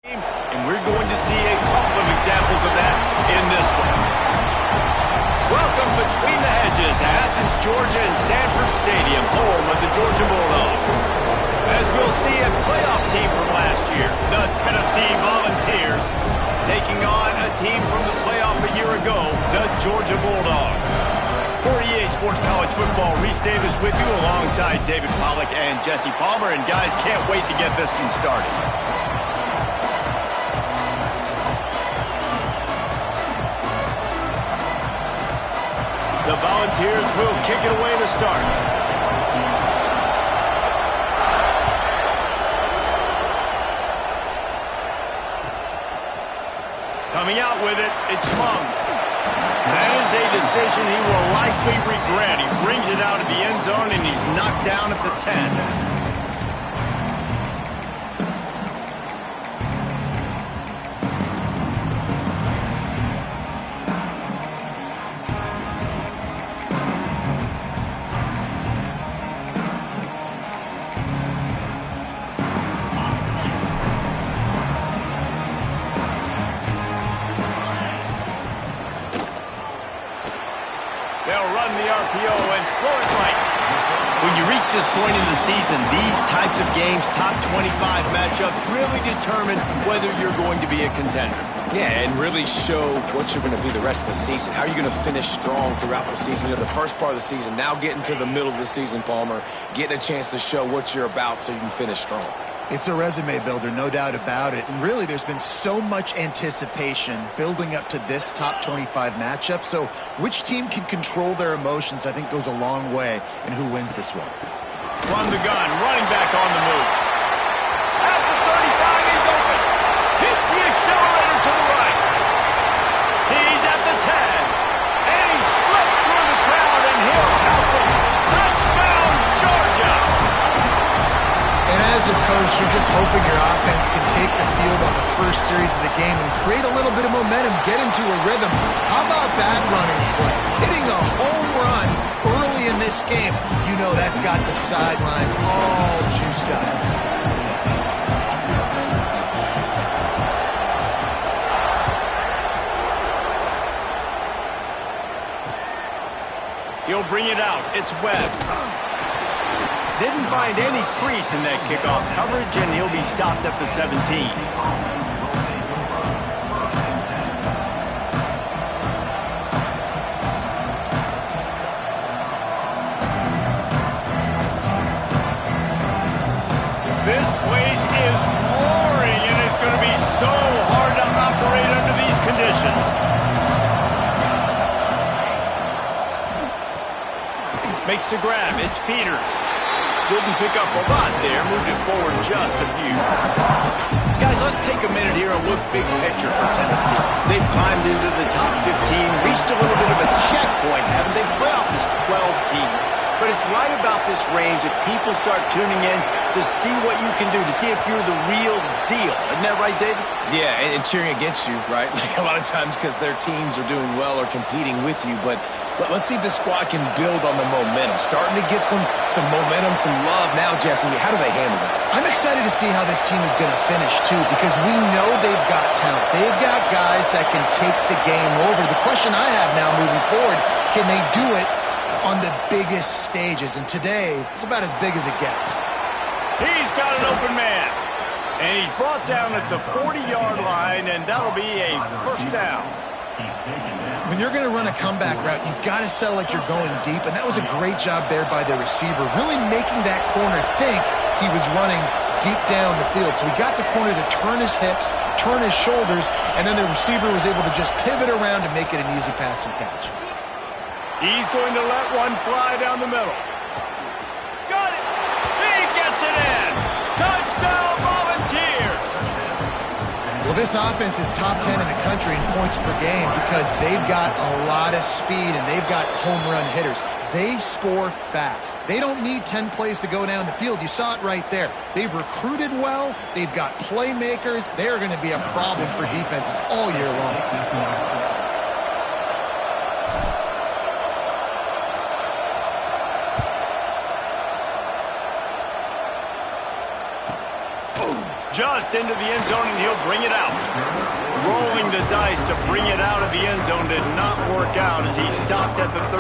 And we're going to see a couple of examples of that in this one. Welcome between the hedges to Athens, Georgia and Sanford Stadium, home of the Georgia Bulldogs. As we'll see, a playoff team from last year, the Tennessee Volunteers, taking on a team from the playoff a year ago, the Georgia Bulldogs. For EA Sports College Football, Reese Davis with you alongside David Pollack and Jesse Palmer. And guys, can't wait to get this one started. The Volunteers will kick it away to start. Coming out with it, it's Mung. That is a decision he will likely regret. He brings it out of the end zone and he's knocked down at the 10. They'll run the RPO and throw it right. When you reach this point in the season, these types of games, top 25 matchups, really determine whether you're going to be a contender. Yeah, and really show what you're going to be the rest of the season. How are you going to finish strong throughout the season? You know, the first part of the season, now getting to the middle of the season, Palmer, getting a chance to show what you're about so you can finish strong. It's a resume builder, no doubt about it. And really, there's been so much anticipation building up to this top 25 matchup. So which team can control their emotions, I think, goes a long way in who wins this one. From the gun, running back on the move. At the 35, he's open. Hits the accelerator to the right. He's at the 10. And he slipped through the crowd, and he'll house it. Touchdown, Georgia! And as a coach, you're just hoping your offense can take the field on the first series of the game and create a little bit of momentum, get into a rhythm. How about that running play? Hitting a home run early in this game. You know that's got the sidelines all juiced up. He'll bring it out. It's Webb. Didn't find any crease in that kickoff coverage, and he'll be stopped at the 17. This place is roaring, and it's going to be so hard to operate under these conditions. Makes the grab. It's Peters. Didn't pick up a lot there, moved it forward just a few. Guys, let's take a minute here and look big picture for Tennessee. They've climbed into the top 15, reached a little bit of a checkpoint, haven't they? Playoff is 12 teams. But it's right about this range that people start tuning in to see what you can do, to see if you're the real deal. Isn't that right, David? Yeah, and cheering against you, right? Like a lot of times because their teams are doing well or competing with you, but let's see if the squad can build on the momentum. Starting to get some momentum, some love now, Jesse. How do they handle that? I'm excited to see how this team is going to finish, too, because we know they've got talent. They've got guys that can take the game over. The question I have now moving forward, can they do it on the biggest stages? And today, it's about as big as it gets. He's got an open man. And he's brought down at the 40-yard line, and that'll be a first down. When you're going to run a comeback route, you've got to sell like you're going deep, and that was a great job there by the receiver, really making that corner think he was running deep down the field. So he got the corner to turn his hips, turn his shoulders, and then the receiver was able to just pivot around and make it an easy pass and catch. He's going to let one fly down the middle. Got it! He gets it in! Touchdown, Volunteers! Well, this offense is top 10 in the country in points per game because they've got a lot of speed and they've got home run hitters. They score fast. They don't need 10 plays to go down the field. You saw it right there. They've recruited well. They've got playmakers. They're going to be a problem for defenses all year long. Just into the end zone, and he'll bring it out. Rolling the dice to bring it out of the end zone did not work out as he stopped at the 13.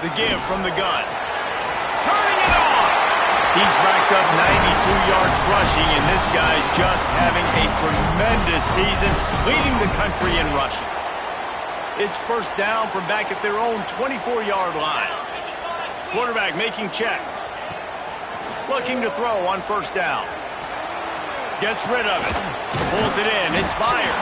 The give from the gun. Turning it on! He's racked up 92 yards rushing, and this guy's just having a tremendous season, leading the country in rushing. It's first down from back at their own 24-yard line. Quarterback making checks. Looking to throw on first down. Gets rid of it. Pulls it in. It's fired.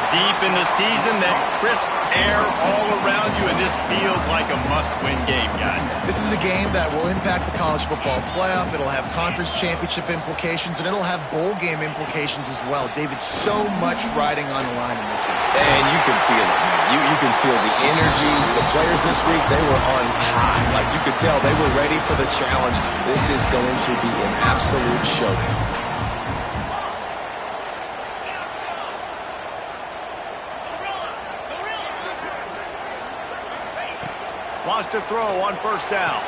Deep in the season, that crisp air all around you, and this feels like a must-win game, guys. This is a game that will impact the college football playoff. It'll have conference championship implications, and it'll have bowl game implications as well. David, so much riding on the line in this one. And you can feel it, man. You can feel the energy. The players this week, they were on high. Like you could tell, they were ready for the challenge. This is going to be an absolute showdown. Wants to throw on first down.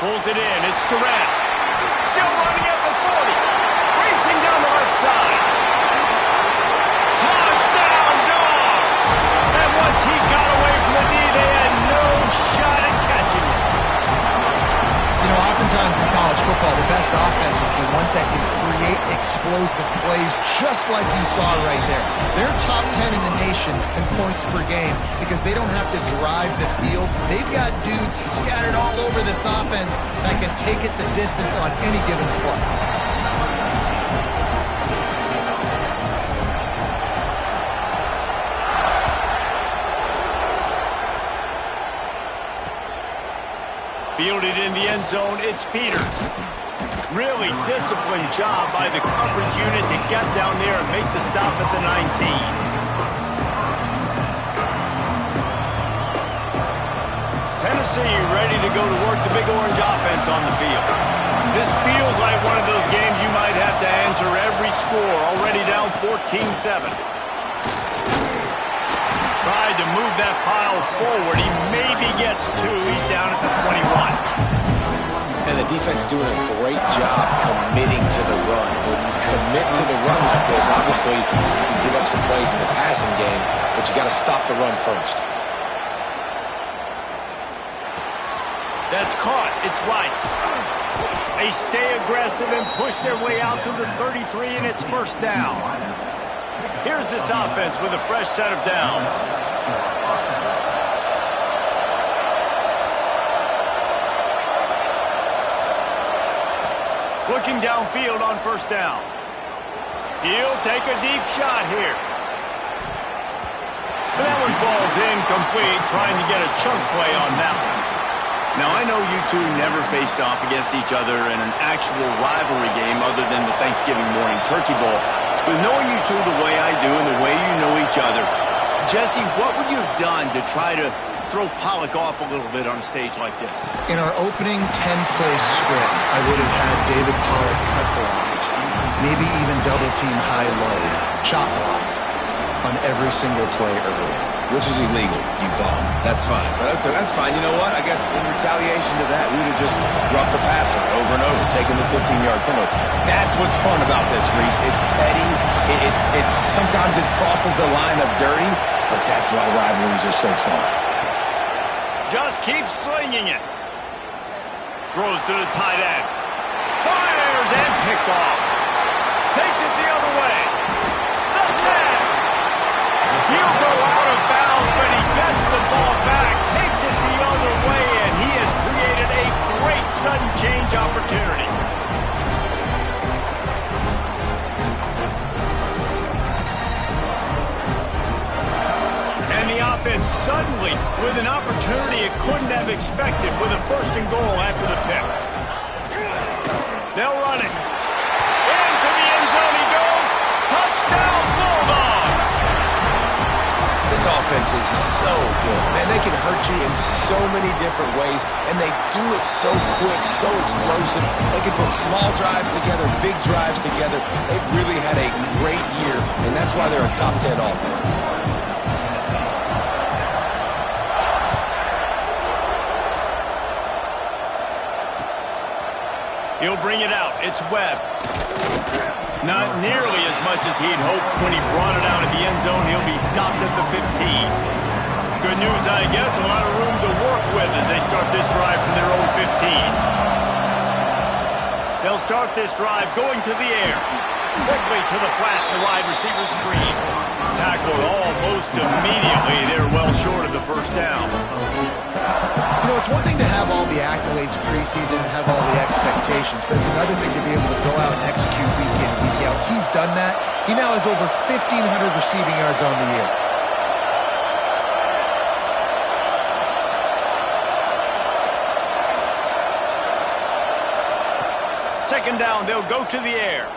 Pulls it in. It's Durant. Still running at the 40. Racing down the left side. Touchdown, Dogs! And once he got away from the D, they had no shot at catching him. You know, oftentimes in college football, the best offenses are the ones that can create explosive plays just like you saw right there. They're top 10 in the nation in points per game because they don't have to drive the field. They've got dudes scattered all over this offense that can take it the distance on any given play. Fielded in the end zone, it's Peters. Really disciplined job by the coverage unit to get down there and make the stop at the 19. Tennessee ready to go to work the Big Orange offense on the field. This feels like one of those games you might have to answer every score, already down 14-7. Tried to move that pile forward. He maybe gets two. He's down at the 21. And the defense doing a great job committing to the run. When you commit to the run like this, obviously you can give up some plays in the passing game, but you got to stop the run first. That's caught. It's Rice. They stay aggressive and push their way out to the 33, and it's first down. Here's this offense with a fresh set of downs. Looking downfield on first down. He'll take a deep shot here. But that one falls incomplete, trying to get a chunk play on that one. Now, I know you two never faced off against each other in an actual rivalry game other than the Thanksgiving morning turkey bowl. But knowing you two the way I do and the way you know each other, Jesse, what would you have done to try to throw Pollock off a little bit on a stage like this? In our opening 10-play script, I would have had David Pollock cut blocked, maybe even double-team high-low, chop blocked on every single play early. Which is illegal, you bum. That's fine. But that's fine. You know what? I guess in retaliation to that, we would have just roughed the passer over and over, taking the 15-yard penalty. That's what's fun about this, Reese. It's petty. It's sometimes it crosses the line of dirty, but that's why rivalries are so fun. Just keeps slinging it. Throws to the tight end. Fires and picked off. Takes it the other way. The 10. He'll go out of bounds, but he gets the ball back, takes it the other way, and he has created a great sudden change opportunity. And the offense suddenly with an opportunity it couldn't have expected with a first and goal after the pick. They'll run it. Into the end zone he goes. Touchdown, Bulldogs! This offense offense is so good. Man, they can hurt you in so many different ways, and they do it so quick, so explosive. They can put small drives together, big drives together. They've really had a great year, and that's why they're a top 10 offense. He'll bring it out. It's Webb. Not nearly as much as he'd hoped when he brought it out of the end zone. He'll be stopped at the 15. Good news, I guess. A lot of room to work with as they start this drive from their own 15. They'll start this drive going to the air. Quickly to the flat, the wide receiver screen. Tackled almost immediately. They're well short of the first down. You know, it's one thing to have all the accolades preseason, have all the expectations, but it's another thing to be able to go out and execute week in, week out. He's done that. He now has over 1,500 receiving yards on the year. Second down, they'll go to the air.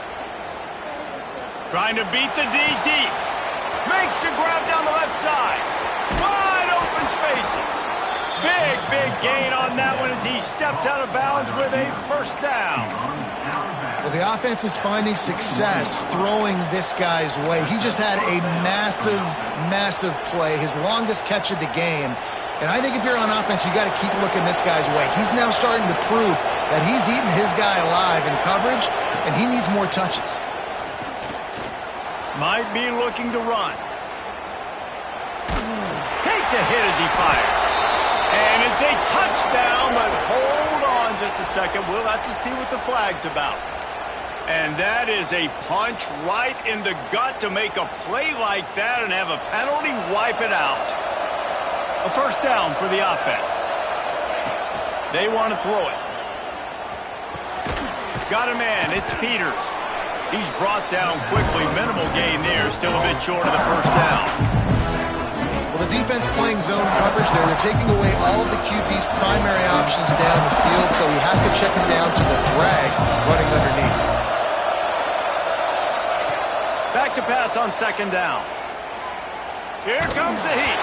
Trying to beat the D deep. Makes the grab down the left side. Wide open spaces. Big gain on that one as he steps out of bounds with a first down. Well, the offense is finding success throwing this guy's way. He just had a massive play, his longest catch of the game. And I think if you're on offense, you got to keep looking this guy's way. He's now starting to prove that he's eating his guy alive in coverage, and he needs more touches. Might be looking to run. Takes a hit as he fires. And it's a touchdown, but hold on just a second. We'll have to see what the flag's about. And that is a punch right in the gut to make a play like that and have a penalty wipe it out. A first down for the offense. They want to throw it. Got a man. It's Peters. He's brought down quickly. Minimal gain there. Still a bit short of the first down. Well, the defense playing zone coverage there. They're taking away all of the QB's primary options down the field, so he has to check it down to the drag running underneath. Back to pass on second down. Here comes the heat.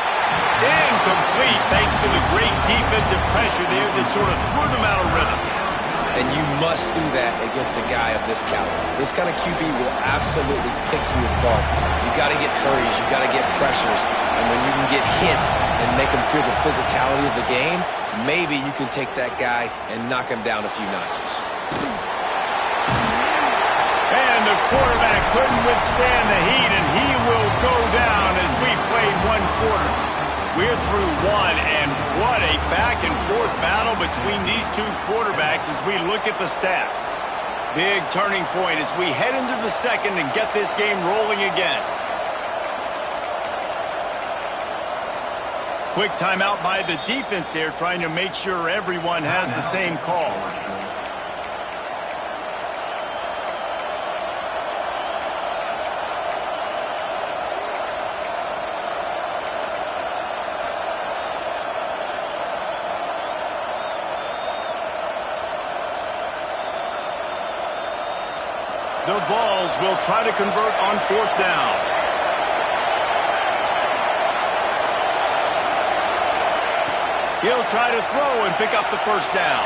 Incomplete thanks to the great defensive pressure there that sort of threw them out of rhythm. And you must do that against a guy of this caliber. This kind of QB will absolutely pick you apart. You got to get hurries. You got to get pressures. And when you can get hits and make him feel the physicality of the game, maybe you can take that guy and knock him down a few notches. And the quarterback couldn't withstand the heat, and he will go down as we played one quarter. We're through one, and what a back-and-forth battle between these two quarterbacks as we look at the stats. Big turning point as we head into the second and get this game rolling again. Quick timeout by the defense there, trying to make sure everyone has the same call. The Vols will try to convert on fourth down. He'll try to throw and pick up the first down.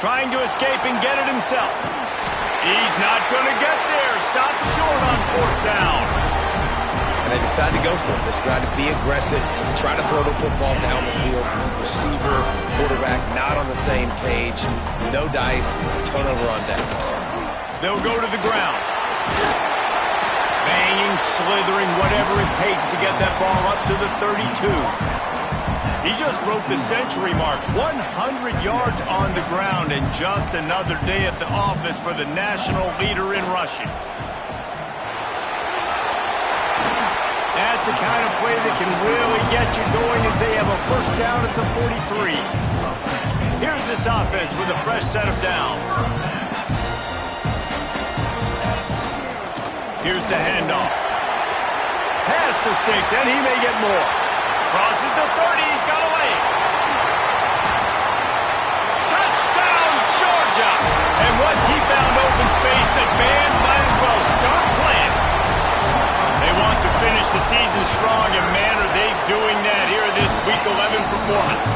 Trying to escape and get it himself. He's not going to get there. Stopped short on fourth down. And they decide to go for it. They decide to be aggressive, try to throw the football down the field. Receiver, quarterback, not on the same page. No dice, turnover on downs. They'll go to the ground. Banging, slithering, whatever it takes to get that ball up to the 32. He just broke the century mark. 100 yards on the ground, and just another day at the office for the national leader in rushing. That's the kind of play that can really get you going as they have a first down at the 43. Here's this offense with a fresh set of downs. Here's the handoff. Pass the sticks, and he may get more. Crosses the 30, he's got a lane. Touchdown, Georgia! And once he found open space, the band might as well start playing. They want to finish the season Week 11 performance.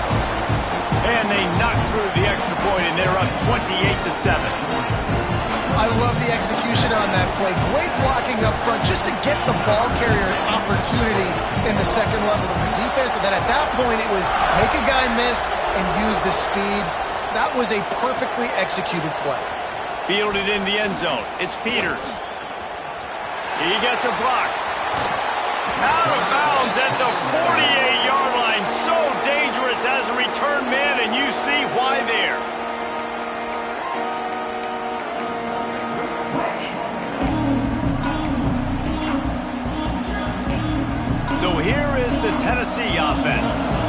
And they knock through the extra point, and they're up 28-7. I love the execution on that play. Great blocking up front just to get the ball carrier an opportunity in the second level of the defense. And then at that point, it was make a guy miss and use the speed. That was a perfectly executed play. Fielded in the end zone. It's Peters. He gets a block. Out of bounds at the 48-yard line. So dangerous as a return man, and you see why there. So here is the Tennessee offense.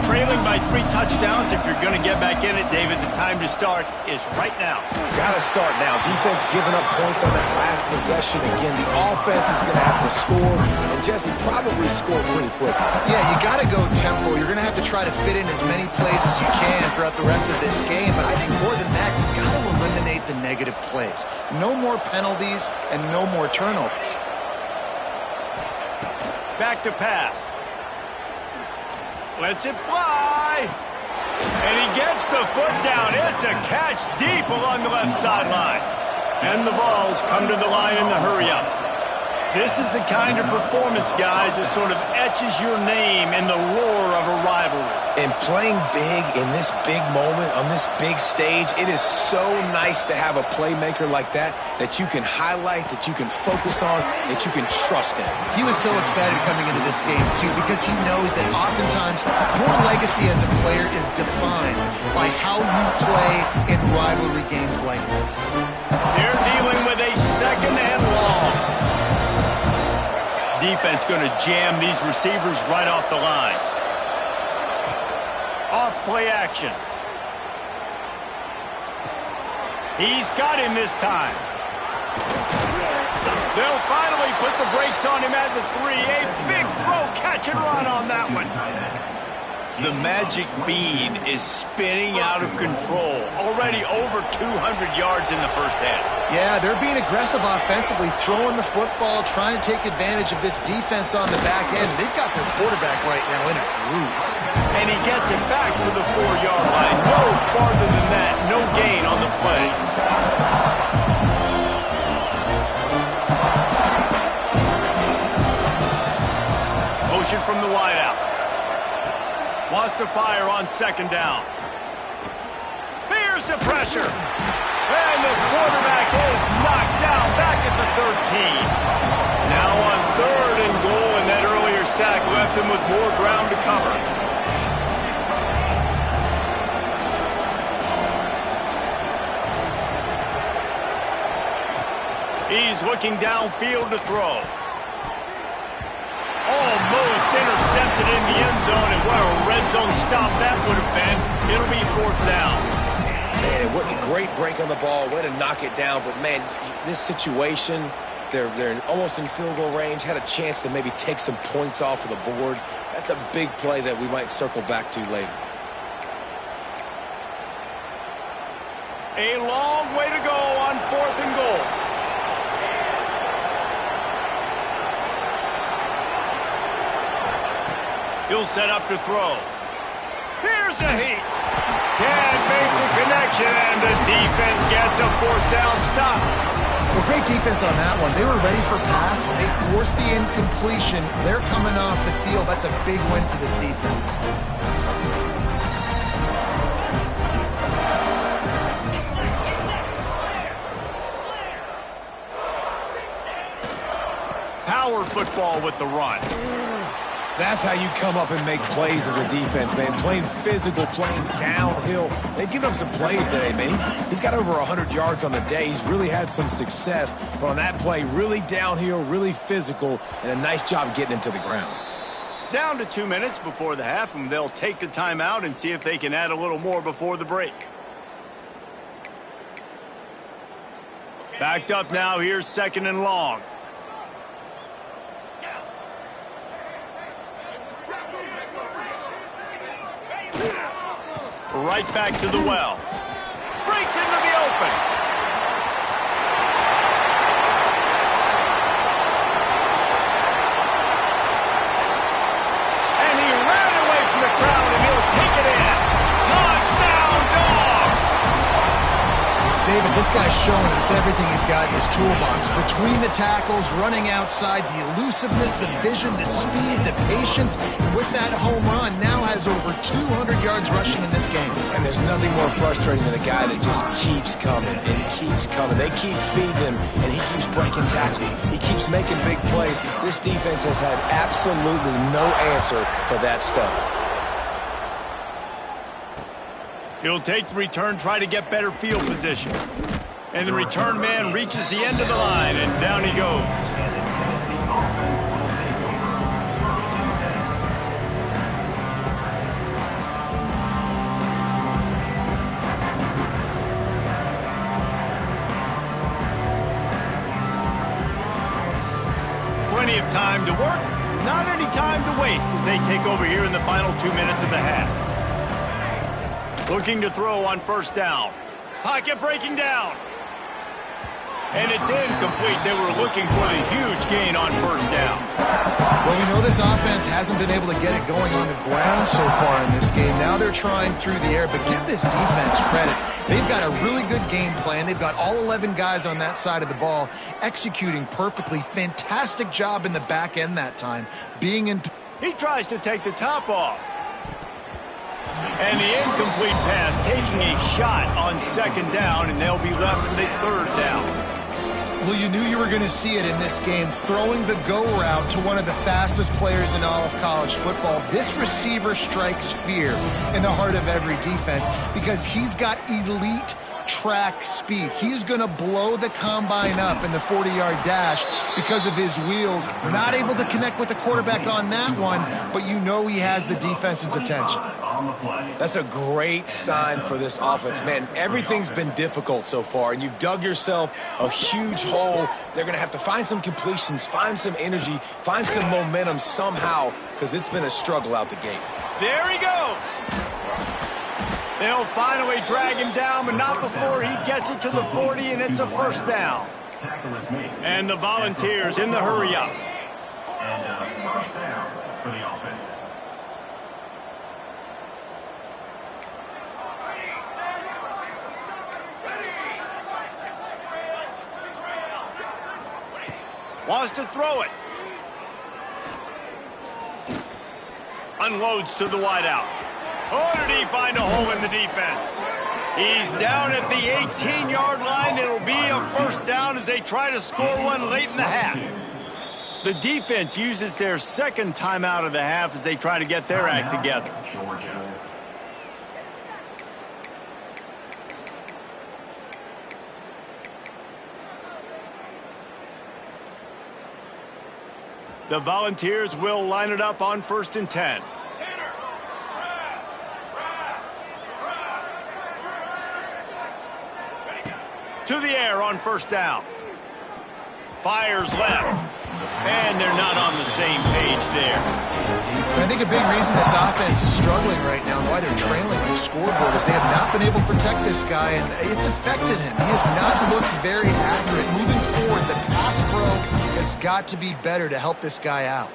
Trailing by 3 touchdowns. If you're going to get back in it, David, the time to start is right now. Got to start now. Defense giving up points on that last possession. Again, the offense is going to have to score, and Jesse probably scored pretty quick. Yeah, you got to go tempo. You're going to have to try to fit in as many plays as you can throughout the rest of this game. But I think more than that, you got to eliminate the negative plays. No more penalties and no more turnovers. Back to pass. Lets it fly. And he gets the foot down. It's a catch deep along the left sideline. And the Vols come to the line in the hurry-up. This is the kind of performance, guys, that sort of etches your name in the roar of a rivalry. And playing big in this big moment, on this big stage, it is so nice to have a playmaker like that you can highlight, that you can focus on, that you can trust in. He was so excited coming into this game, too, because he knows that oftentimes your legacy as a player is defined by how you play in rivalry games like this. They're dealing with a second and long. Defense going to jam these receivers right off the line. Off play action. He's got him this time. They'll finally put the brakes on him at the 3. A big throw, catch and run on that one. The magic bean is spinning out of control. Already over 200 yards in the first half. Yeah, they're being aggressive offensively, throwing the football, trying to take advantage of this defense on the back end. They've got their quarterback right now in a groove. And he gets it back to the 4-yard line. No farther than that. No gain on the play. Motion from the wideout. Wants to fire on second down. Here's the pressure. And the quarterback is knocked down back at the 13. Now on 3rd and goal, and that earlier sack left him with more ground to cover. He's looking downfield to throw. Almost intercepted in the end zone, and what a red zone stop that would have been. It'll be 4th down. Man, what a great break on the ball. Way to knock it down. But, man, this situation, they're almost in field goal range, had a chance to maybe take some points off of the board. That's a big play that we might circle back to later. A long way to go on 4th and goal. He'll set up to throw. Here's a heat. Can't make the connection, and the defense gets a 4th down stop. Well, great defense on that one. They were ready for pass. They forced the incompletion. They're coming off the field. That's a big win for this defense. Power football with the run. That's how you come up and make plays as a defense, man. Playing physical, playing downhill. They've given him some plays today, man. He's got over 100 yards on the day. He's really had some success. But on that play, really downhill, really physical, and a nice job getting him to the ground. Down to 2 minutes before the half, and they'll take the timeout and see if they can add a little more before the break. Backed up now. Here's 2nd and long. Right back to the well. Breaks into the open. And he ran away from the crowd. David, this guy's showing us everything he's got in his toolbox. Between the tackles, running outside, the elusiveness, the vision, the speed, the patience. And with that home run, now has over 200 yards rushing in this game. And there's nothing more frustrating than a guy that just keeps coming and keeps coming. They keep feeding him, and he keeps breaking tackles. He keeps making big plays. This defense has had absolutely no answer for that stud. He'll take the return, try to get better field position. And the return man reaches the end of the line, and down he goes. Plenty of time to work, not any time to waste as they take over here in the final 2 minutes of the half. Looking to throw on first down. Pocket breaking down. And it's incomplete. They were looking for the huge gain on first down. Well, we know this offense hasn't been able to get it going on the ground so far in this game. Now they're trying through the air, but give this defense credit. They've got a really good game plan. They've got all 11 guys on that side of the ball executing perfectly. Fantastic job in the back end that time. He tries to take the top off. And the incomplete pass taking a shot on second down, and they'll be left with a third down. Well, you knew you were going to see it in this game, throwing the go route to one of the fastest players in all of college football. This receiver strikes fear in the heart of every defense because he's got elite track speed. He's going to blow the combine up in the 40-yard dash because of his wheels. Not able to connect with the quarterback on that one, but you know he has the defense's attention. That's a great sign for this offense. Man, everything's been difficult so far, and you've dug yourself a huge hole. They're going to have to find some completions, find some energy, find some momentum somehow, because it's been a struggle out the gate. There he goes. They'll finally drag him down, but not before he gets it to the 40, and it's a first down. And the Volunteers in the hurry up. And first down for the offense. Wants to throw it. Unloads to the wideout. Oh, did he find a hole in the defense? He's down at the 18-yard line. It'll be a first down as they try to score one late in the half. The defense uses their second timeout of the half as they try to get their act together. The Volunteers will line it up on 1st and 10. To the air on first down. Fires left. And they're not on the same page there. I think a big reason this offense is struggling right now, why they're trailing on the scoreboard, is they have not been able to protect this guy, and it's affected him. He has not looked very accurate. Moving forward, the pass pro has got to be better to help this guy out.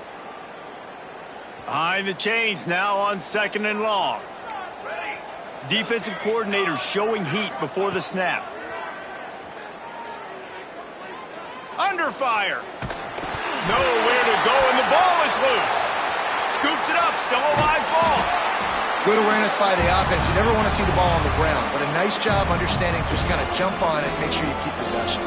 Behind the chains now on 2nd and long. Defensive coordinator showing heat before the snap. Under fire. Nowhere to go, and the ball is loose. Scoops it up, still a live ball. Good awareness by the offense. You never want to see the ball on the ground, but a nice job understanding just kind of jump on it and make sure you keep possession.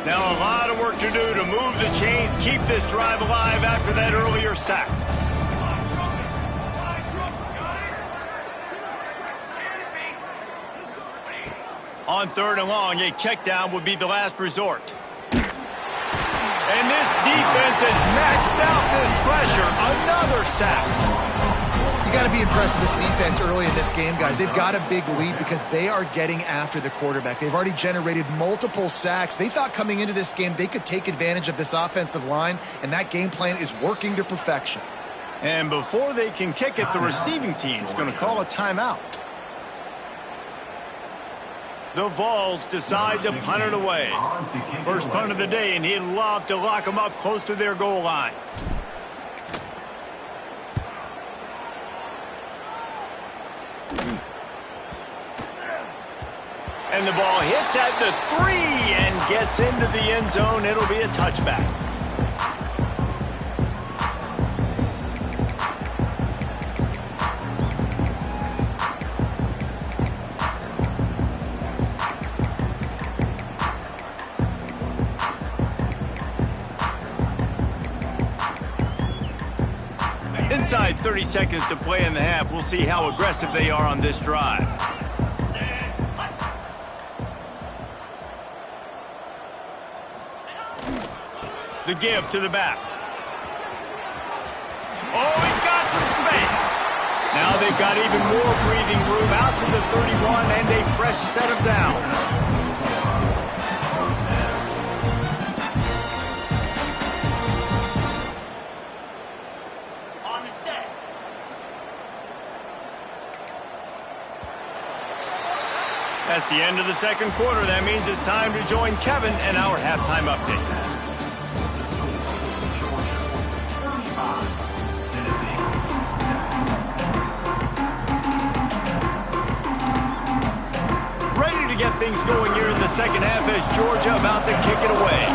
Now a lot of work to do to move the chains, keep this drive alive after that earlier sack. On 3rd and long, a check down would be the last resort. And this defense has maxed out this pressure. Another sack. You got to be impressed with this defense early in this game, guys. They've got a big lead because they are getting after the quarterback. They've already generated multiple sacks. They thought coming into this game they could take advantage of this offensive line, and that game plan is working to perfection. And before they can kick it, the receiving team is going to call a timeout. The Vols decide to punt it away. First punt of the day, and he'd love to lock them up close to their goal line. And the ball hits at the 3 and gets into the end zone. It'll be a touchback. Inside 30 seconds to play in the half. We'll see how aggressive they are on this drive. The give to the back. Oh, he's got some space. Now they've got even more breathing room out to the 31 and a fresh set of downs. That's the end of the second quarter. That means it's time to join Kevin and our halftime update. Ready to get things going here in the second half as Georgia about to kick it away.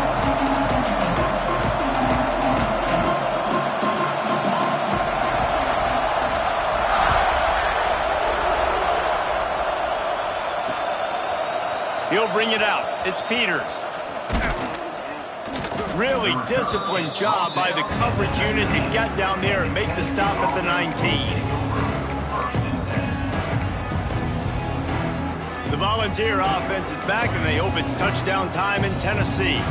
He'll bring it out. It's Peters. Really disciplined job by the coverage unit to get down there and make the stop at the 19. The Volunteer offense is back, and they hope it's touchdown time in Tennessee.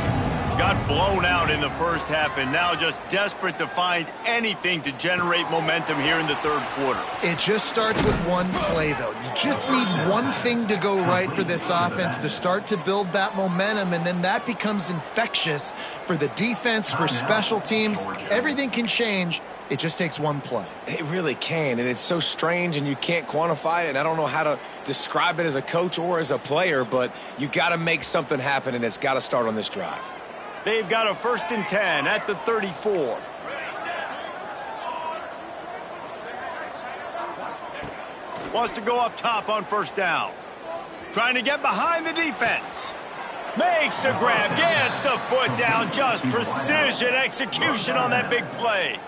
Got blown out in the first half and now just desperate to find anything to generate momentum here in the third quarter. It just starts with one play, though. You just need one thing to go right for this offense to start to build that momentum, and then that becomes infectious for the defense, for special teams. Everything can change. It just takes one play. It really can, and it's so strange, and you can't quantify it, and I don't know how to describe it as a coach or as a player, but you got to make something happen, and it's got to start on this drive. They've got a 1st and 10 at the 34. Wants to go up top on 1st down. Trying to get behind the defense. Makes the grab, gets the foot down. Just precision execution on that big play.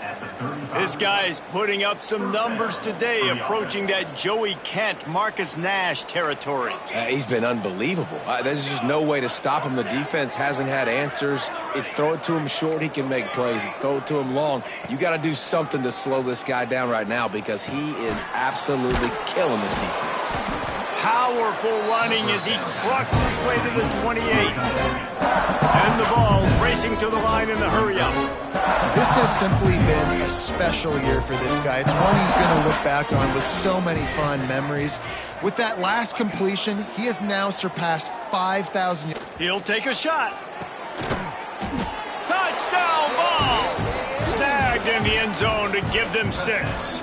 This guy is putting up some numbers today, approaching that Joey Kent, Marcus Nash territory. He's been unbelievable. There's just no way to stop him. The defense hasn't had answers. It's throw it to him short, he can make plays. It's throw it to him long. You got to do something to slow this guy down right now because he is absolutely killing this defense. Powerful running as he trucks his way to the 28. And the ball's racing to the line in the hurry-up. This has simply been a special year for this guy. It's one he's going to look back on with so many fond memories. With that last completion, he has now surpassed 5,000 yards. He'll take a shot. Touchdown ball! Snagged in the end zone to give them 6.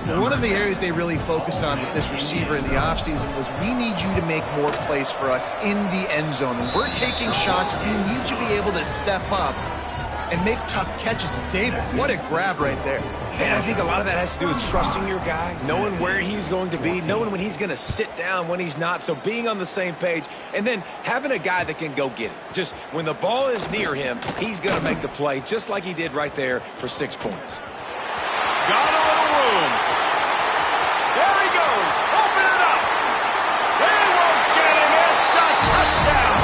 One of the areas they really focused on with this receiver in the offseason was we need you to make more plays for us in the end zone. When we're taking shots, we need you to be able to step up and make tough catches. David, what a grab right there. And I think a lot of that has to do with trusting your guy, knowing where he's going to be, knowing when he's going to sit down, when he's not. So being on the same page, and then having a guy that can go get it. Just when the ball is near him, he's going to make the play, just like he did right there for 6 points. Got a little room. There he goes. Open it up. They won't get him. It's a touchdown.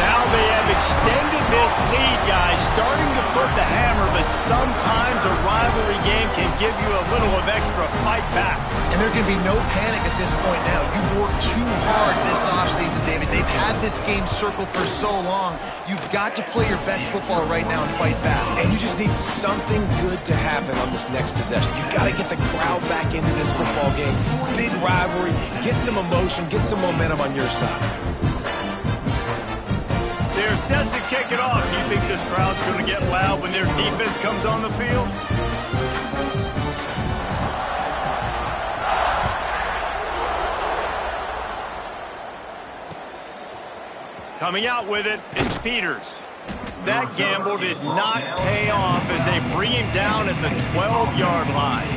Now they have extended this lead, guys, starting to put the hammer, but sometimes a rivalry game can give you a little of extra fight back. And there can be no panic at this point now. You worked too hard this offseason, David. They've had this game circled for so long. You've got to play your best football right now and fight back. And you just need something good to happen on this next possession. You've got to get the crowd back into this football game. Big rivalry. Get some emotion. Get some momentum on your side. They're set to kick it off. Do you think this crowd's going to get loud when their defense comes on the field? Coming out with it, it's Peters. That gamble did not pay off as they bring him down at the 12-yard line.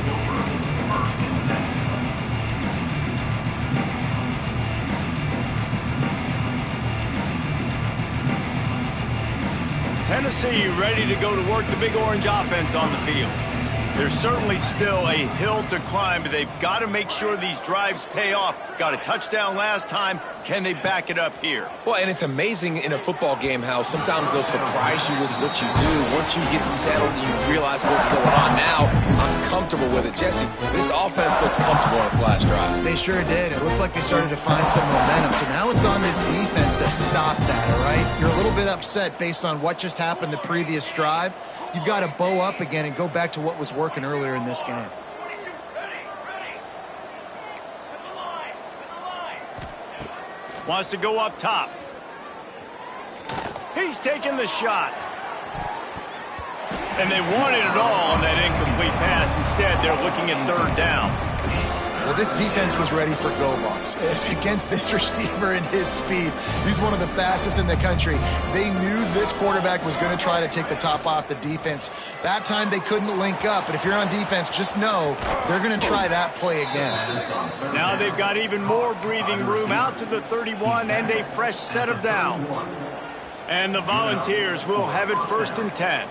Tennessee ready to go to work the Big Orange offense on the field. There's certainly still a hill to climb, but they've got to make sure these drives pay off. Got a touchdown last time. Can they back it up here? Well, and it's amazing in a football game how sometimes they'll surprise you with what you do. Once you get settled and you realize what's going on now, I'm comfortable with it. Jesse, this offense looked comfortable on its last drive. They sure did. It looked like they started to find some momentum. So now it's on this defense to stop that, all right? You're a little bit upset based on what just happened the previous drive. You've got to bow up again and go back to what was working earlier in this game. Wants to go up top. He's taking the shot. And they wanted it all on that incomplete pass. Instead, they're looking at third down. Well, this defense was ready for go balls. Against this receiver and his speed, he's one of the fastest in the country. They knew this quarterback was going to try to take the top off the defense. That time they couldn't link up, but if you're on defense, just know they're going to try that play again. Now they've got even more breathing room out to the 31 and a fresh set of downs. And the Volunteers will have it 1st and 10.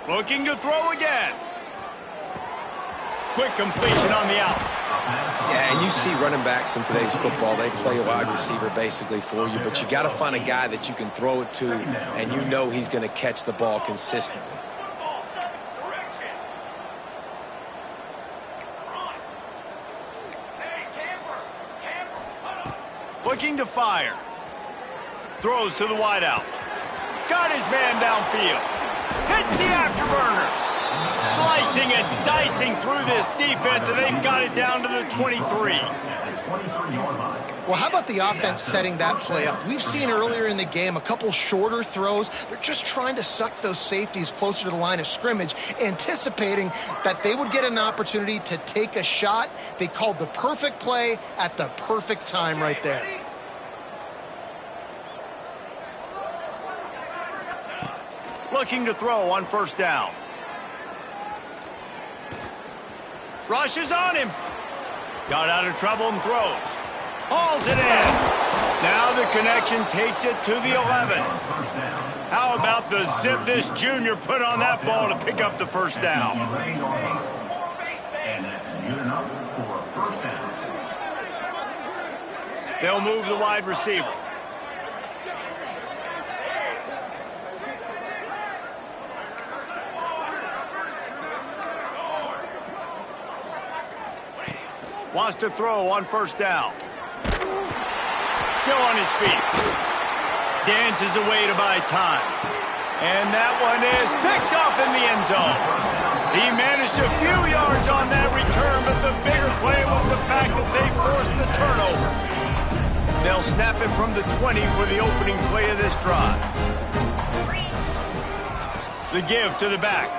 Looking to throw again. Quick completion on the out. Yeah, and you see running backs in today's football, they play a wide receiver basically for you, but you got to find a guy that you can throw it to, and you know he's going to catch the ball consistently. Looking to fire. Throws to the wideout. Got his man downfield. Hits the afterburners. Slicing and dicing through this defense, and they've got it down to the 23. Well, how about the offense setting that play up? We've seen earlier in the game a couple shorter throws. They're just trying to suck those safeties closer to the line of scrimmage, anticipating that they would get an opportunity to take a shot. They called the perfect play at the perfect time right there. Looking to throw on 1st down. Rushes on him. Got out of trouble and throws. Hauls it in. Now the connection takes it to the 11. How about the zip this junior put on that ball to pick up the 1st down? And that's good enough for a 1st down. They'll move the wide receiver. Wants to throw on 1st down. Still on his feet. Dances away to buy time. And that one is picked off in the end zone. He managed a few yards on that return, but the bigger play was the fact that they forced the turnover. They'll snap it from the 20 for the opening play of this drive. The give to the back.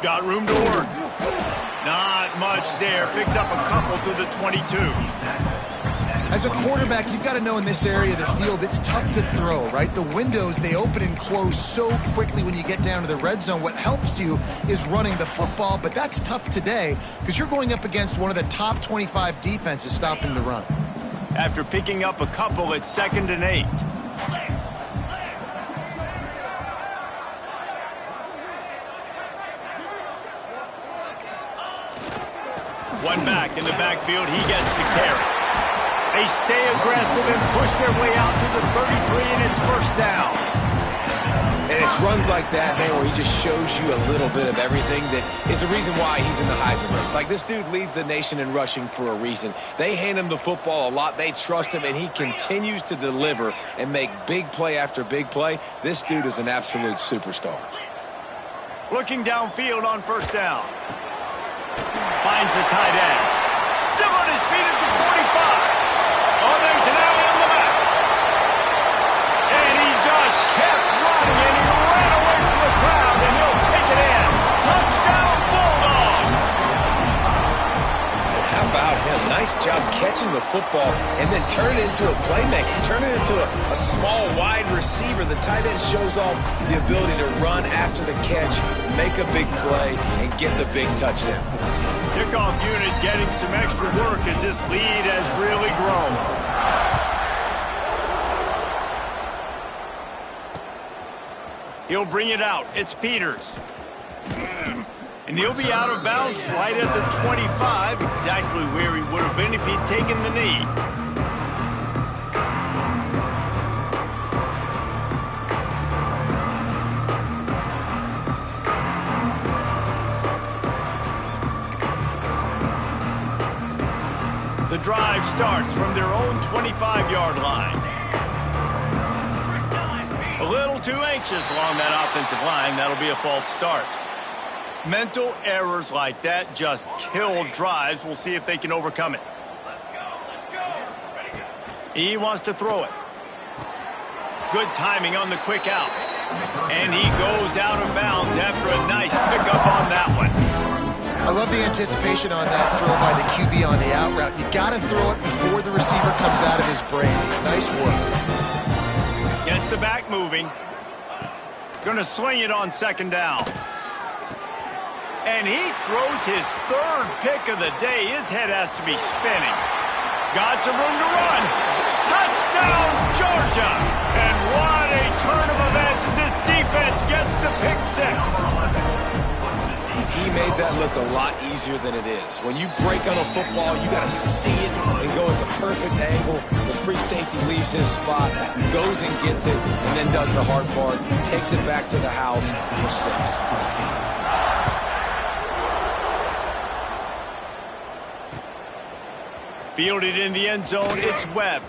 Got room to work. Not much there. Picks up a couple to the 22. As a quarterback, you've got to know in this area of the field, it's tough to throw, right? The windows, they open and close so quickly when you get down to the red zone. What helps you is running the football, but that's tough today because you're going up against one of the top 25 defenses stopping the run. After picking up a couple, it's 2nd and 8. One back in the backfield, he gets the carry. They stay aggressive and push their way out to the 33, and it's 1st down. And it's runs like that, man, where he just shows you a little bit of everything that is the reason why he's in the Heisman race. Like, this dude leads the nation in rushing for a reason. They hand him the football a lot. They trust him, and he continues to deliver and make big play after big play. This dude is an absolute superstar. Looking downfield on 1st down. Finds the tight end. Still on his feet at the 45. Oh, there's an alley on the back. And he just kept running, and he ran away from the crowd, and he'll take it in. Touchdown, Bulldogs! How about him? Nice job catching catching the football and then turn it into a playmaker, turn it into a small wide receiver. The tight end shows off the ability to run after the catch, make a big play, and get the big touchdown. Kickoff unit getting some extra work as this lead has really grown. He'll bring it out. It's Peters. And he'll be out of bounds right at the 25, exactly where he would have been if he'd taken the knee. The drive starts from their own 25-yard line. A little too anxious along that offensive line. That'll be a false start. Mental errors like that just kill drives. We'll see if they can overcome it. He wants to throw it. Good timing on the quick out. And he goes out of bounds after a nice pickup on that one. I love the anticipation on that throw by the QB on the out route. You got to throw it before the receiver comes out of his brain. Nice work. Gets the back moving. Going to swing it on second down. And he throws his third pick of the day. His head has to be spinning. Got some room to run. Touchdown, Georgia! And what a turn of events as this defense gets the pick six. He made that look a lot easier than it is. When you break on a football, you got to see it and go at the perfect angle. The free safety leaves his spot, goes and gets it, and then does the hard part, takes it back to the house for 6. Fielded in the end zone, it's Webb.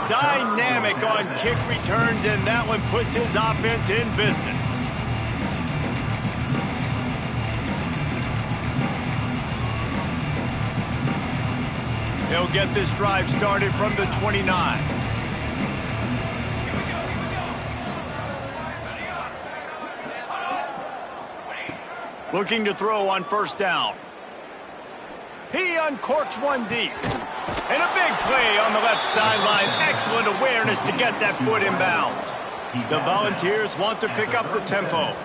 Dynamic on kick returns, and that one puts his offense in business. He'll get this drive started from the 29. Looking to throw on first down. He uncorks one deep. And a big play on the left sideline. Excellent awareness to get that foot in bounds. The Volunteers want to pick up the tempo.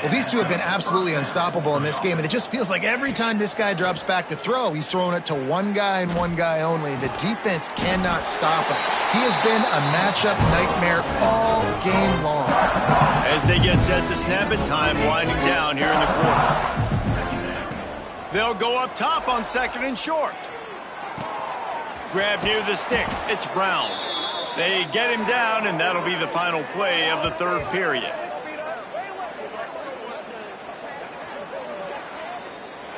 Well, these two have been absolutely unstoppable in this game, and it just feels like every time this guy drops back to throw, he's throwing it to one guy and one guy only. The defense cannot stop him. He has been a matchup nightmare all game long. As they get set to snap it, time winding down here in the quarter. They'll go up top on second and short. Grab near the sticks. It's Brown. They get him down, and that'll be the final play of the third period.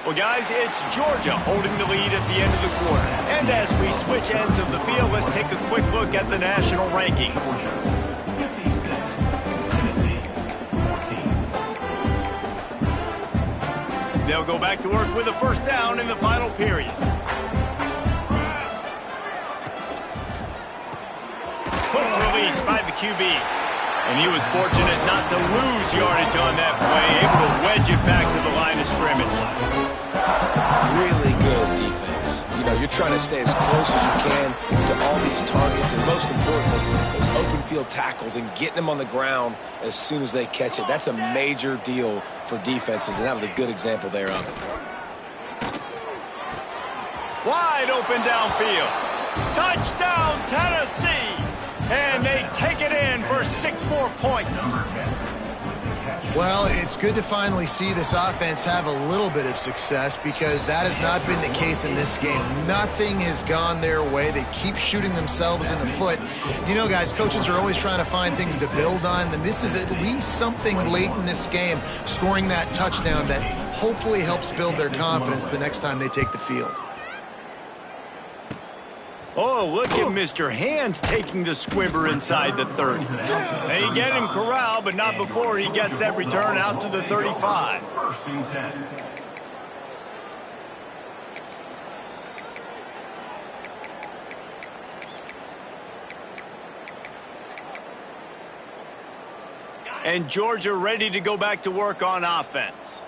Well, guys, it's Georgia holding the lead at the end of the quarter. And as we switch ends of the field, let's take a quick look at the national rankings. They'll go back to work with a first down in the final period. Quick release by the QB. And he was fortunate not to lose yardage on that play, able to wedge it back to the line of scrimmage. Really good defense. You know, you're trying to stay as close as you can to all these targets, and most importantly, those open field tackles and getting them on the ground as soon as they catch it. That's a major deal for defenses, and that was a good example there of it. Wide open downfield. Touchdown, Tennessee! And they take it in for 6 more points. Well, it's good to finally see this offense have a little bit of success because that has not been the case in this game. Nothing has gone their way. They keep shooting themselves in the foot. You know, guys, coaches are always trying to find things to build on, and this is at least something late in this game, scoring that touchdown that hopefully helps build their confidence the next time they take the field. Oh, look at Mr. Hands taking the squibber inside the 30. They get him corralled, but not before he gets that return out to the 35. First and 10. And Georgia ready to go back to work on offense.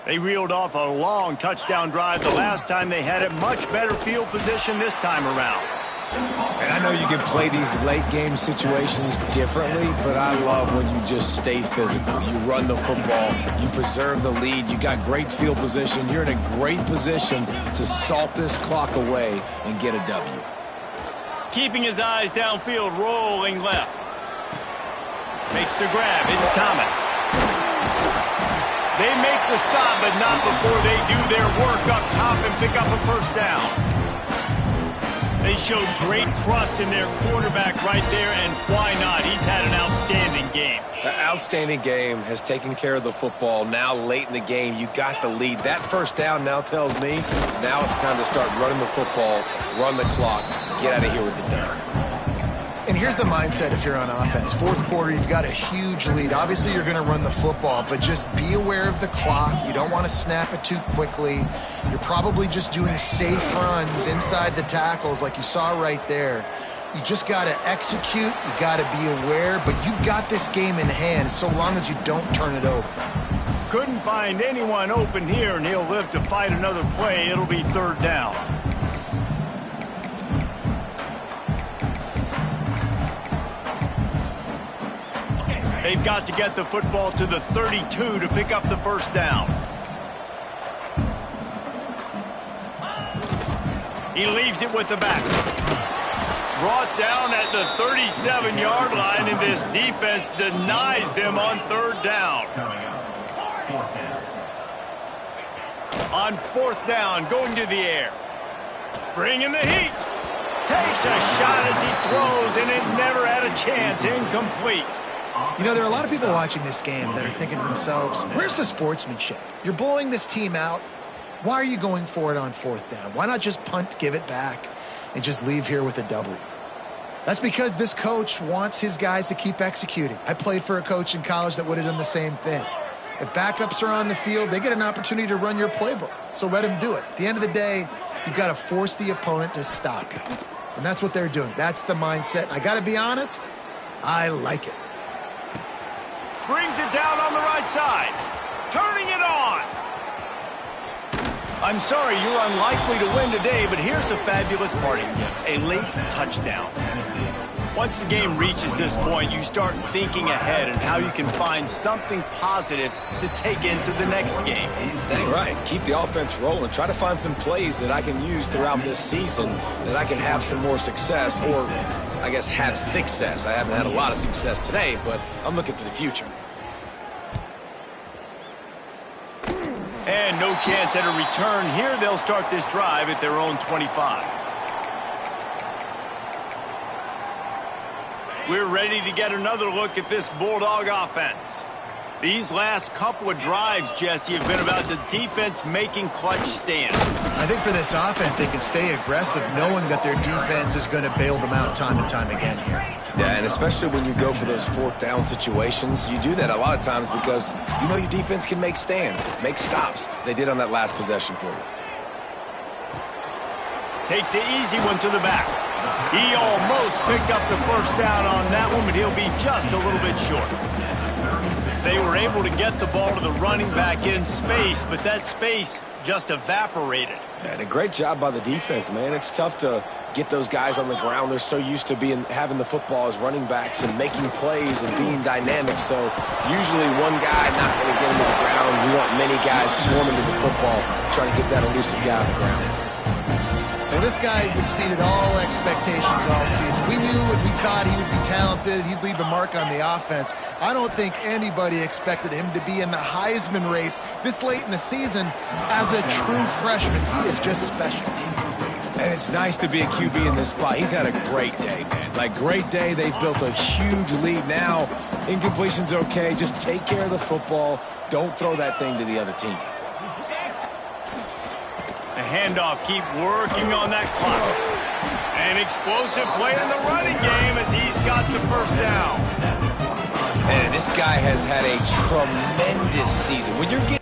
They reeled off a long touchdown drive the last time they had it. Much better field position this time around. And I know you can play these late game situations differently, but I love when you just stay physical. You run the football, you preserve the lead, you got great field position. You're in a great position to salt this clock away and get a W. Keeping his eyes downfield, rolling left. Makes the grab. It's Thomas. They make the stop, but not before they do their work up top and pick up a first down. They showed great trust in their quarterback right there, and why not? He's had an outstanding game. An outstanding game, has taken care of the football. Now late in the game, you got the lead. That first down now tells me now it's time to start running the football, run the clock, get out of here with the done. And here's the mindset if you're on offense. Fourth quarter, you've got a huge lead. Obviously, you're going to run the football, but just be aware of the clock. You don't want to snap it too quickly. You're probably just doing safe runs inside the tackles like you saw right there. You just got to execute. You got to be aware, but you've got this game in hand so long as you don't turn it over. Couldn't find anyone open here, and he'll live to fight another play. It'll be third down. They've got to get the football to the 32 to pick up the first down. He leaves it with the back. Brought down at the 37-yard line, and this defense denies them on third down. Coming up, fourth down. On fourth down, going to the air. Bringing the heat. Takes a shot as he throws, and it never had a chance. Incomplete. You know, there are a lot of people watching this game that are thinking to themselves, where's the sportsmanship? You're blowing this team out. Why are you going for it on fourth down? Why not just punt, give it back, and just leave here with a W? That's because this coach wants his guys to keep executing. I played for a coach in college that would have done the same thing. If backups are on the field, they get an opportunity to run your playbook. So let them do it. At the end of the day, you've got to force the opponent to stop you. And that's what they're doing. That's the mindset. I got to be honest, I like it. Brings it down on the right side. Turning it on. I'm sorry, you're unlikely to win today, but here's a fabulous parting gift. A late touchdown. Once the game reaches this point, you start thinking ahead and how you can find something positive to take into the next game. Dang right. Keep the offense rolling. Try to find some plays that I can use throughout this season that I can have some more success, or I guess have success. I haven't had a lot of success today, but I'm looking for the future. And no chance at a return here. They'll start this drive at their own 25. We're ready to get another look at this Bulldog offense. These last couple of drives, Jesse, have been about the defense making clutch stands. I think for this offense, they can stay aggressive knowing that their defense is going to bail them out time and time again here. Yeah, and especially when you go for those fourth down situations, you do that a lot of times because you know your defense can make stands, make stops. They did on that last possession for you. Takes the easy one to the back. He almost picked up the first down on that one, but he'll be just a little bit short. They were able to get the ball to the running back in space, but that space just evaporated. And a great job by the defense, man. It's tough to get those guys on the ground. They're so used to having the football as running backs and making plays and being dynamic. So usually one guy not going to get him to the ground. You want many guys swarming to the football, trying to get that elusive guy on the ground. Well, this guy's exceeded all expectations all season. We knew and we thought he would be talented. He'd leave a mark on the offense. I don't think anybody expected him to be in the Heisman race this late in the season as a true freshman. He is just special. And it's nice to be a QB in this spot. He's had a great day, man. Like, great day. They've built a huge lead now. Incompletion's okay. Just take care of the football. Don't throw that thing to the other team. The handoff, keep working on that clock. An explosive play in the running game as he's got the first down. And this guy has had a tremendous season. When you're getting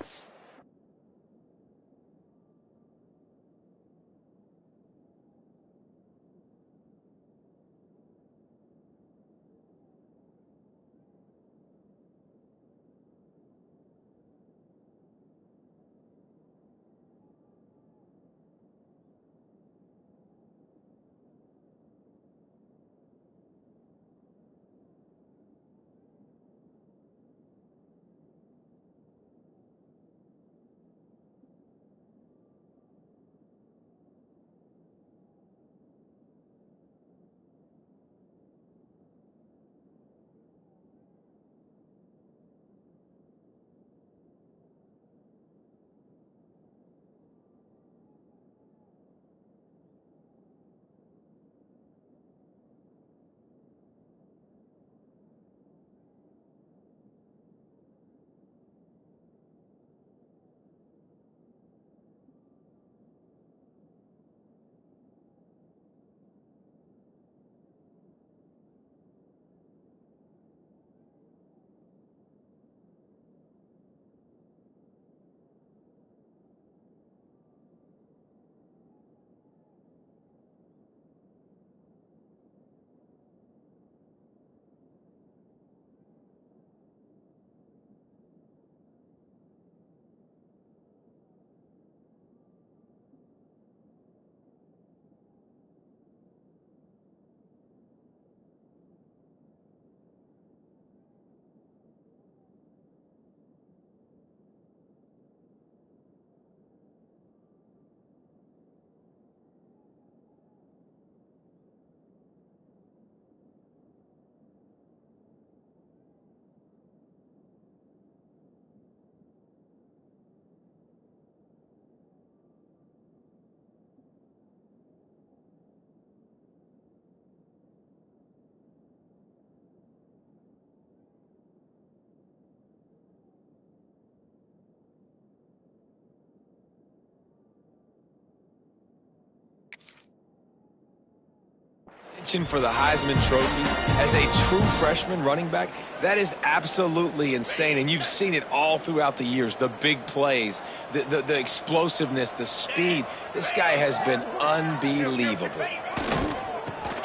for the Heisman Trophy as a true freshman running back, that is absolutely insane. And you've seen it all throughout the years, the big plays, the explosiveness, the speed. This guy has been unbelievable.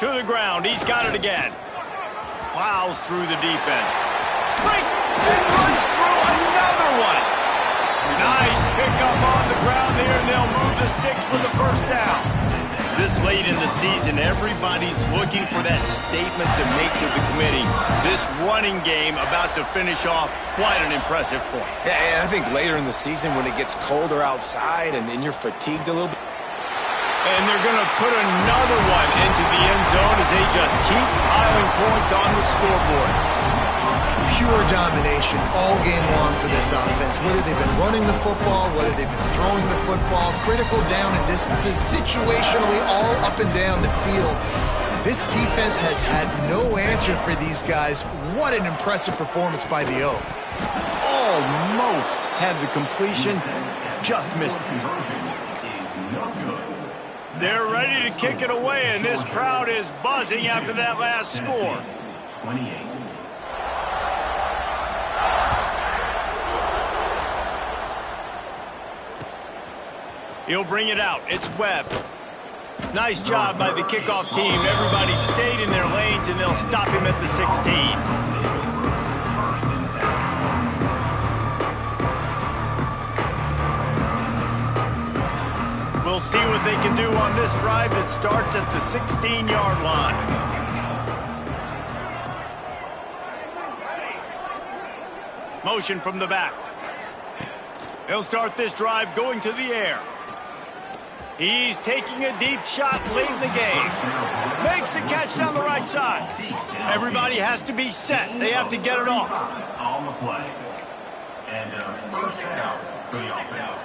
To the ground, he's got it again. Plows through the defense. Break, and runs through another one. Nice pickup on the ground there, and they'll move the sticks with the first down. This late in the season, everybody's looking for that statement to make to the committee. This running game about to finish off quite an impressive point. Yeah, and I think later in the season when it gets colder outside and you're fatigued a little bit. And they're going to put another one into the end zone as they just keep piling points on the scoreboard. Pure domination all game long for this offense. Whether they've been running the football, whether they've been throwing the football, critical down and distances, situationally all up and down the field. This defense has had no answer for these guys. What an impressive performance by the O. Almost had the completion, just missed it. They're ready to kick it away, and this crowd is buzzing after that last score. 28. He'll bring it out. It's Webb. Nice job by the kickoff team. Everybody stayed in their lanes, and they'll stop him at the 16. We'll see what they can do on this drive that starts at the 16-yard line. Motion from the back. He'll start this drive going to the air. He's taking a deep shot late in the game. Makes a catch down the right side. Everybody has to be set. They have to get it off. On the play. And first down for the offense.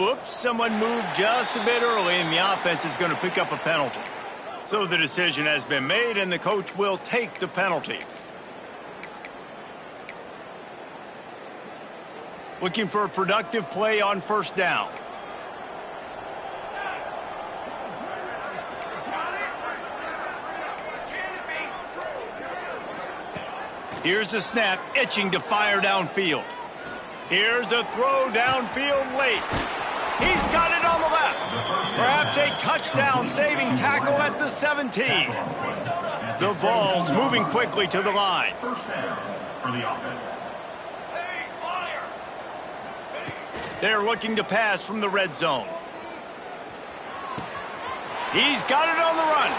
Oops, someone moved just a bit early, and the offense is going to pick up a penalty. So the decision has been made, and the coach will take the penalty. Looking for a productive play on first down. Here's the snap, itching to fire downfield. Here's a throw downfield late. He's got it on the left. Perhaps a touchdown-saving tackle at the 17. The Vols moving quickly to the line. First down for the offense. They're looking to pass from the red zone. He's got it on the run.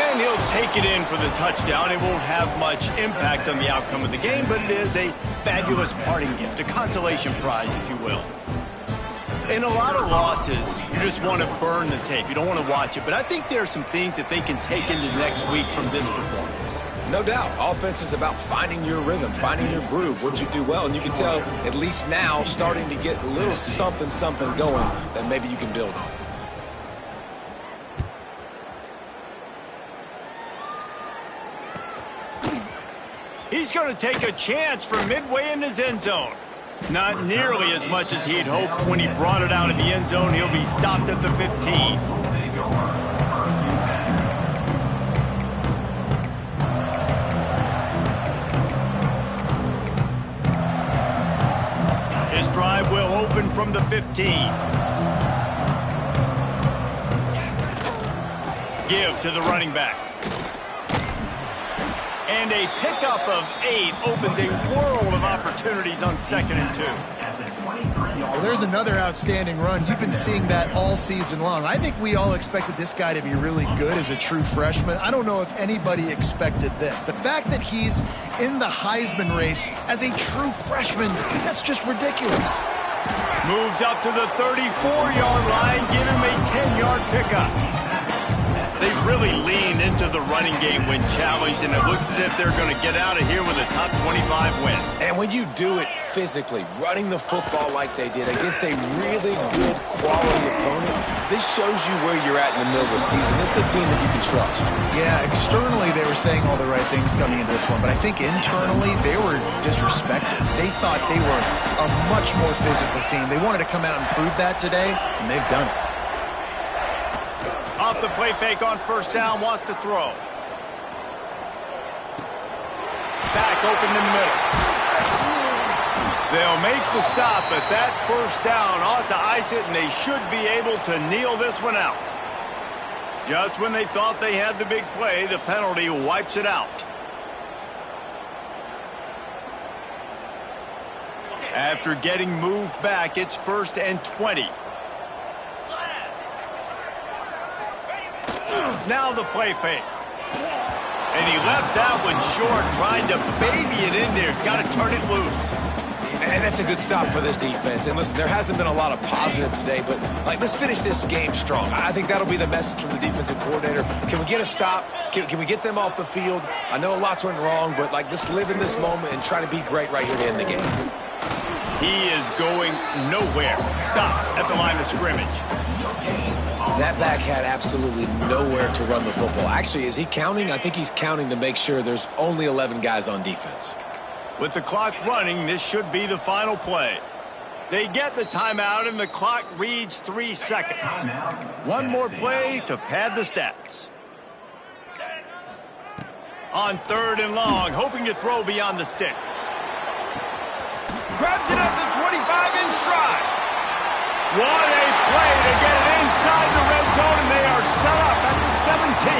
And he'll take it in for the touchdown. It won't have much impact on the outcome of the game, but it is a fabulous parting gift, a consolation prize, if you will. In a lot of losses, you just want to burn the tape. You don't want to watch it. But I think there are some things that they can take into next week from this performance. No doubt. Offense is about finding your rhythm, finding your groove, what you do well. And you can tell, at least now, starting to get a little something going that maybe you can build on. He's going to take a chance from midway in his end zone. Not nearly as much as he'd hoped when he brought it out of the end zone. He'll be stopped at the 15. His drive will open from the 15. Give to the running back. And a pickup of 8 opens a world of opportunities on 2nd and 2. Well, there's another outstanding run. You've been seeing that all season long. I think we all expected this guy to be really good as a true freshman. I don't know if anybody expected this. The fact that he's in the Heisman race as a true freshman, that's just ridiculous. Moves up to the 34-yard line, give him a 10-yard pickup. They've really leaned into the running game when challenged, and it looks as if they're going to get out of here with a top 25 win. And when you do it physically, running the football like they did against a really good quality opponent, this shows you where you're at in the middle of the season. This is a team that you can trust. Yeah, externally they were saying all the right things coming into this one, but I think internally they were disrespected. They thought they were a much more physical team. They wanted to come out and prove that today, and they've done it. off the play fake on first down, wants to throw. Back open in the middle. They'll make the stop, but that first down ought to ice it, and they should be able to kneel this one out. Just when they thought they had the big play, the penalty wipes it out. After getting moved back, it's 1st and 20. Now the play fake. And he left that one short, trying to baby it in there. He's got to turn it loose. And that's a good stop for this defense. And listen, there hasn't been a lot of positive today, but let's finish this game strong. I think that'll be the message from the defensive coordinator. Can we get a stop? Can we get them off the field? I know lots went wrong, but let's live in this moment and try to be great right here to end the game. He is going nowhere. Stop at the line of scrimmage. That back had absolutely nowhere to run the football. Actually, is he counting? I think he's counting to make sure there's only 11 guys on defense. With the clock running, this should be the final play. They get the timeout, and the clock reads 3 seconds. One more play to pad the stats. On 3rd and long, hoping to throw beyond the sticks. Grabs it at the 25 in stride. What a play to get it inside the red zone, and they are set up at the 17.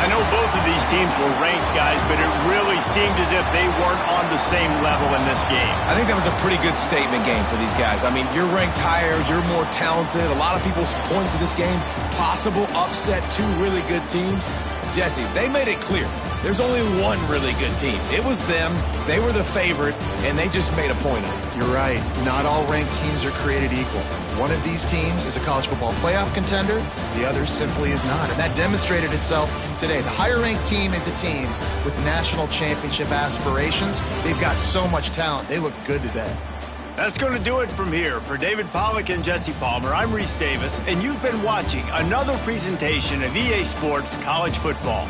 I know both of these teams were ranked, guys, but it really seemed as if they weren't on the same level in this game. I think that was a pretty good statement game for these guys. I mean, you're ranked higher, you're more talented. A lot of people point to this game. Possible upset, 2 really good teams. Jesse, they made it clear. There's only one really good team. It was them. They were the favorite, and they just made a point of it. You're right. Not all ranked teams are created equal. One of these teams is a college football playoff contender. The other simply is not. And that demonstrated itself today. The higher-ranked team is a team with national championship aspirations. They've got so much talent. They look good today. That's going to do it from here. For David Pollack and Jesse Palmer, I'm Reese Davis, and you've been watching another presentation of EA Sports College Football.